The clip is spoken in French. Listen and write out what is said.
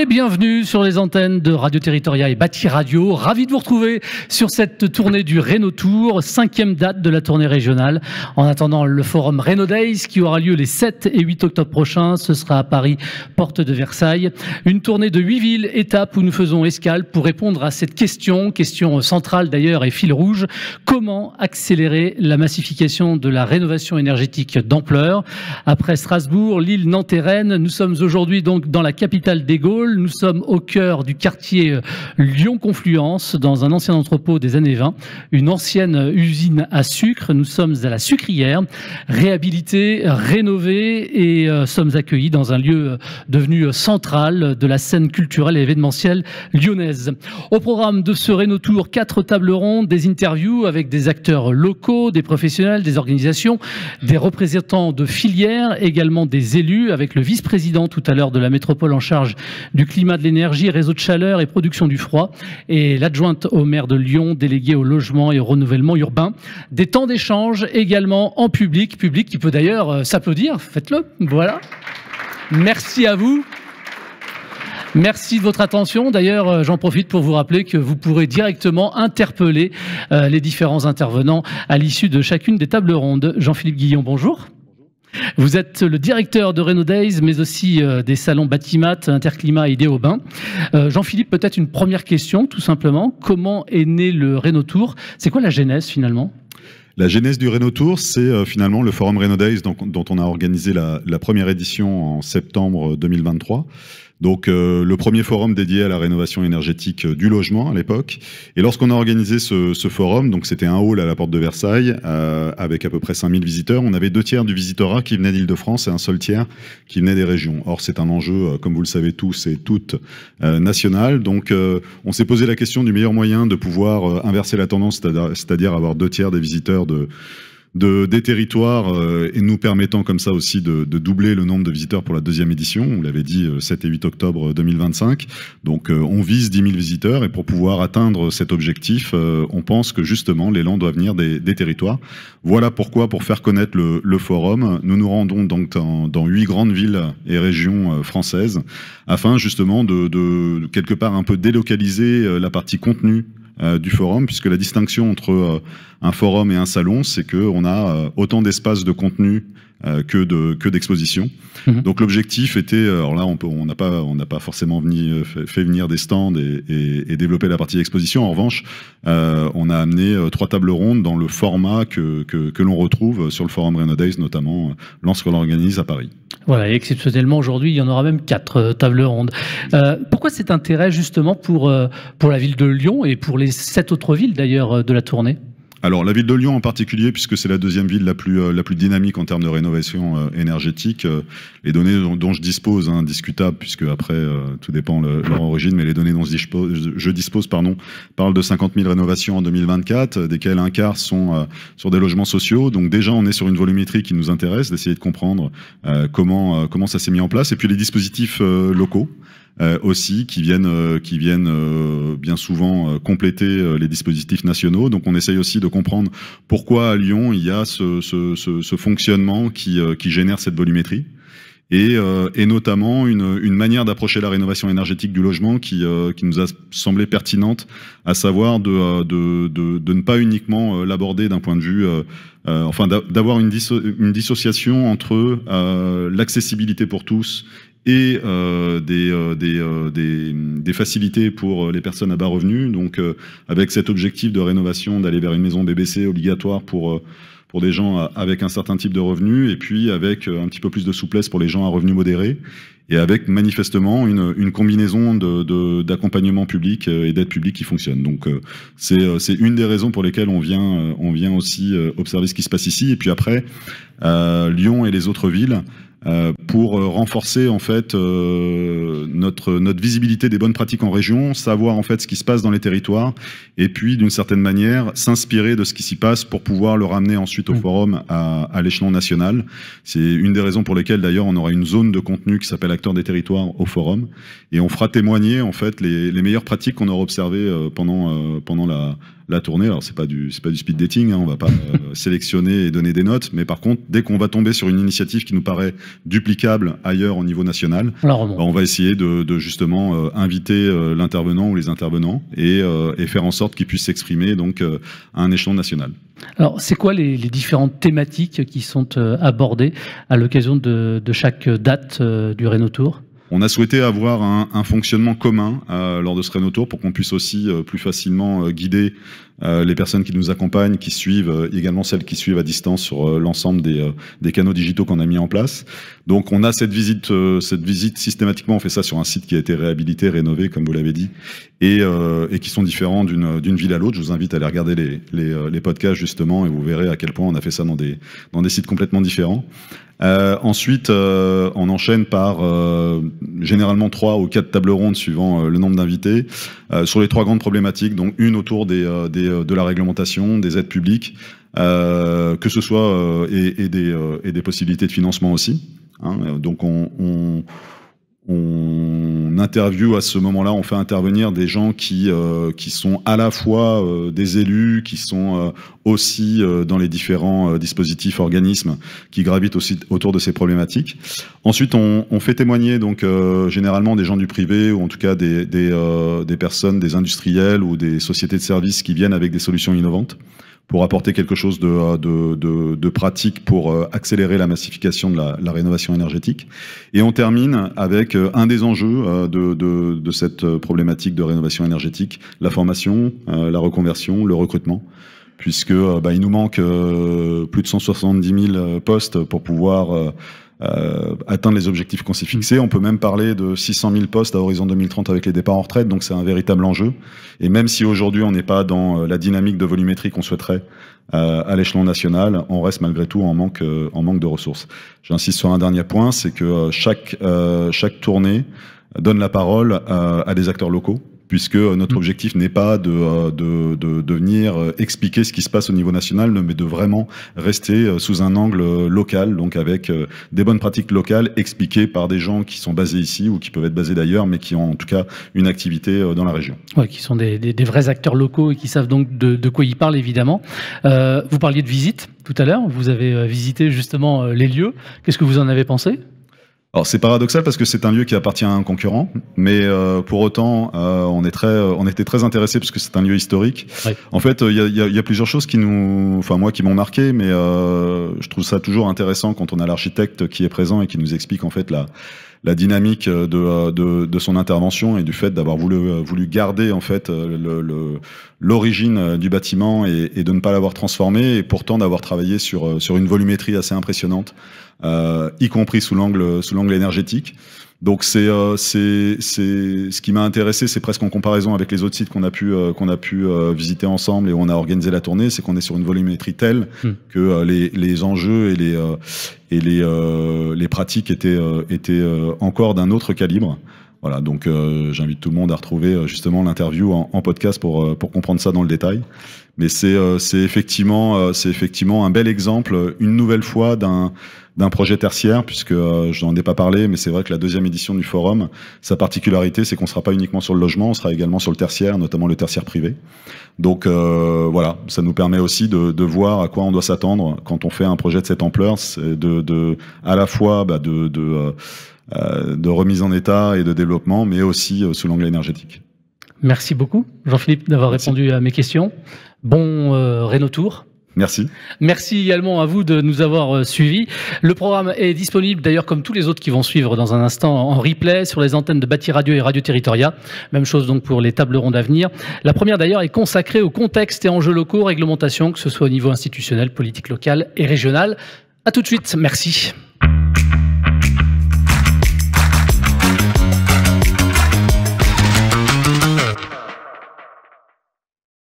bienvenue sur les antennes de Radio Territoria et Bâti Radio. Ravi de vous retrouver sur cette tournée du Renault Tour, 5e date de la tournée régionale. En attendant le forum Renault Days qui aura lieu les 7 et 8 octobre prochains, ce sera à Paris, porte de Versailles. Une tournée de 8 villes, étapes où nous faisons escale pour répondre à cette question centrale d'ailleurs et fil rouge. Comment accélérer la massification de la rénovation énergétique d'ampleur? Après Strasbourg, Lille, Nantes et Rennes, nous sommes aujourd'hui donc dans la capitale des Gaules. Nous sommes au cœur du quartier Lyon-Confluence, dans un ancien entrepôt des années 20, une ancienne usine à sucre. Nous sommes à la sucrière, réhabilitée, rénovée et sommes accueillis dans un lieu devenu central de la scène culturelle et événementielle lyonnaise. Au programme de ce Renault Tour, 4 tables rondes, des interviews avec des acteurs locaux, des professionnels, des organisations, des représentants de filières, également des élus, avec le vice-président tout à l'heure de la métropole en charge du climat, de l'énergie, réseau de chaleur et production du froid, et l'adjointe au maire de Lyon, déléguée au logement et au renouvellement urbain. Des temps d'échange également en public qui peut d'ailleurs s'applaudir, faites-le, voilà. Merci à vous. Merci de votre attention. D'ailleurs, j'en profite pour vous rappeler que vous pourrez directement interpeller les différents intervenants à l'issue de chacune des tables rondes. Jean-Philippe Guillon, bonjour. Vous êtes le directeur de Renault Days, mais aussi des salons Batimat, Interclimat et Idéobain. Jean-Philippe, peut-être une première question, tout simplement. Comment est né le Renault Tour? C'est quoi la genèse, finalement? La genèse du Renault Tour, c'est finalement le forum Renault Days dont on a organisé la première édition en septembre 2023. Donc le premier forum dédié à la rénovation énergétique du logement à l'époque. Et lorsqu'on a organisé ce forum, donc c'était un hall à la porte de Versailles avec à peu près 5000 visiteurs, on avait 2 tiers du visitorat qui venait d'Île-de-France et un seul tiers qui venait des régions. Or c'est un enjeu, comme vous le savez tous et toutes, national. Donc on s'est posé la question du meilleur moyen de pouvoir inverser la tendance, c'est-à-dire avoir 2 tiers des visiteurs des territoires et nous permettant comme ça aussi de doubler le nombre de visiteurs pour la 2e édition. On l'avait dit 7 et 8 octobre 2025. Donc on vise 10 000 visiteurs et pour pouvoir atteindre cet objectif, on pense que justement l'élan doit venir des territoires. Voilà pourquoi, pour faire connaître le forum, nous nous rendons donc dans 8 grandes villes et régions françaises afin justement de quelque part un peu délocaliser la partie contenu du forum, puisque la distinction entre un forum et un salon, c'est qu'on a autant d'espaces de contenu que d'exposition. Donc l'objectif était, alors là on n'a pas forcément fait venir des stands et développer la partie exposition. En revanche, on a amené 3 tables rondes dans le format que l'on retrouve sur le forum Renault Days, notamment lorsqu'on l'organise à Paris. Voilà, et exceptionnellement aujourd'hui, il y en aura même 4 tables rondes. Pourquoi cet intérêt justement pour la ville de Lyon et pour les 7 autres villes d'ailleurs de la tournée? Alors la ville de Lyon en particulier, puisque c'est la 2e ville la plus dynamique en termes de rénovation énergétique. Les données dont je dispose, discutables, puisque après tout dépend leur origine, mais les données dont je dispose parlent de 50 000 rénovations en 2024, desquelles un quart sont sur des logements sociaux. Donc déjà on est sur une volumétrie qui nous intéresse, d'essayer de comprendre comment ça s'est mis en place, et puis les dispositifs locaux. Aussi qui viennent bien souvent compléter les dispositifs nationaux. Donc on essaye aussi de comprendre pourquoi à Lyon il y a ce fonctionnement qui génère cette volumétrie. Et notamment une manière d'approcher la rénovation énergétique du logement qui nous a semblé pertinente, à savoir de ne pas uniquement l'aborder d'un point de vue d'avoir une dissociation entre l'accessibilité pour tous et des facilités pour les personnes à bas revenus, donc avec cet objectif de rénovation, d'aller vers une maison BBC obligatoire pour des gens avec un certain type de revenus, et puis avec un petit peu plus de souplesse pour les gens à revenus modérés, et avec manifestement une combinaison d'accompagnement public et d'aide publique qui fonctionne. Donc c'est une des raisons pour lesquelles on vient aussi observer ce qui se passe ici. Et puis après, Lyon et les autres villes, pour renforcer en fait notre visibilité des bonnes pratiques en région, savoir en fait ce qui se passe dans les territoires, et puis d'une certaine manière s'inspirer de ce qui s'y passe pour pouvoir le ramener ensuite au forum à l'échelon national. C'est une des raisons pour lesquelles d'ailleurs on aura une zone de contenu qui s'appelle Acteurs des territoires au forum, et on fera témoigner en fait les meilleures pratiques qu'on aura observées pendant la tournée. Alors c'est pas du speed dating, hein, on va pas sélectionner et donner des notes, mais par contre, dès qu'on va tomber sur une initiative qui nous paraît duplicable ailleurs au niveau national, on va essayer de justement inviter l'intervenant ou les intervenants et faire en sorte qu'ils puissent s'exprimer donc à un échelon national. Alors, c'est quoi les différentes thématiques qui sont abordées à l'occasion de chaque date du Rénotour ? On a souhaité avoir un fonctionnement commun lors de ce Rénotour pour qu'on puisse aussi plus facilement guider les personnes qui nous accompagnent, qui suivent, également celles qui suivent à distance sur l'ensemble des canaux digitaux qu'on a mis en place. Donc on a cette visite systématiquement, on fait ça sur un site qui a été réhabilité, rénové, comme vous l'avez dit, et qui sont différents d'une ville à l'autre. Je vous invite à aller regarder les podcasts justement, et vous verrez à quel point on a fait ça dans des sites complètement différents. Ensuite, on enchaîne par généralement 3 ou 4 tables rondes suivant le nombre d'invités sur les 3 grandes problématiques, donc une autour de la réglementation, des aides publiques, que ce soit et des possibilités de financement aussi. Hein. Donc on interviewe à ce moment-là, on fait intervenir des gens qui sont à la fois des élus, qui sont aussi dans les différents dispositifs, organismes qui gravitent aussi autour de ces problématiques. Ensuite, on fait témoigner donc généralement des gens du privé ou en tout cas des personnes, des industriels ou des sociétés de services qui viennent avec des solutions innovantes pour apporter quelque chose de pratique pour accélérer la massification de la rénovation énergétique. Et on termine avec un des enjeux de cette problématique de rénovation énergétique, la formation, la reconversion, le recrutement, puisque il nous manque plus de 170 000 postes pour pouvoir atteindre les objectifs qu'on s'est fixés. On peut même parler de 600 000 postes à horizon 2030 avec les départs en retraite, donc c'est un véritable enjeu. Et même si aujourd'hui on n'est pas dans la dynamique de volumétrie qu'on souhaiterait à l'échelon national, on reste malgré tout en manque de ressources. J'insiste sur un dernier point, c'est que chaque tournée donne la parole à des acteurs locaux, puisque notre objectif n'est pas de venir expliquer ce qui se passe au niveau national, mais de vraiment rester sous un angle local, donc avec des bonnes pratiques locales expliquées par des gens qui sont basés ici ou qui peuvent être basés d'ailleurs, mais qui ont en tout cas une activité dans la région. Ouais, qui sont des vrais acteurs locaux et qui savent donc de quoi ils parlent, évidemment. Vous parliez de visite tout à l'heure, vous avez visité justement les lieux. Qu'est-ce que vous en avez pensé ? Alors c'est paradoxal parce que c'est un lieu qui appartient à un concurrent, mais pour autant on était très intéressés parce que c'est un lieu historique. Ouais. En fait, il y a plusieurs choses qui m'ont marqué, mais je trouve ça toujours intéressant quand on a l'architecte qui est présent et qui nous explique en fait la dynamique de son intervention et du fait d'avoir voulu garder en fait l'origine du bâtiment et de ne pas l'avoir transformé et pourtant d'avoir travaillé sur une volumétrie assez impressionnante, y compris sous l'angle énergétique. Donc c'est ce qui m'a intéressé, c'est presque en comparaison avec les autres sites qu'on a pu visiter ensemble et où on a organisé la tournée, c'est qu'on est sur une volumétrie telle que les enjeux et les pratiques étaient encore d'un autre calibre. Voilà, donc j'invite tout le monde à retrouver justement l'interview en podcast pour comprendre ça dans le détail. Mais c'est effectivement un bel exemple, une nouvelle fois d'un projet tertiaire, puisque je n'en ai pas parlé, mais c'est vrai que la 2e édition du forum, sa particularité, c'est qu'on ne sera pas uniquement sur le logement, on sera également sur le tertiaire, notamment le tertiaire privé. Donc voilà, ça nous permet aussi de voir à quoi on doit s'attendre quand on fait un projet de cette ampleur, c'est à la fois de remise en état et de développement, mais aussi sous l'angle énergétique. Merci beaucoup, Jean-Philippe, d'avoir répondu à mes questions. Bon Rénotour. Merci. Merci également à vous de nous avoir suivis. Le programme est disponible d'ailleurs comme tous les autres qui vont suivre dans un instant en replay sur les antennes de Bâti Radio et Radio Territoria. Même chose donc pour les tables rondes à venir. La première d'ailleurs est consacrée au contexte et enjeux locaux, réglementation, que ce soit au niveau institutionnel, politique locale et régionale. À tout de suite. Merci.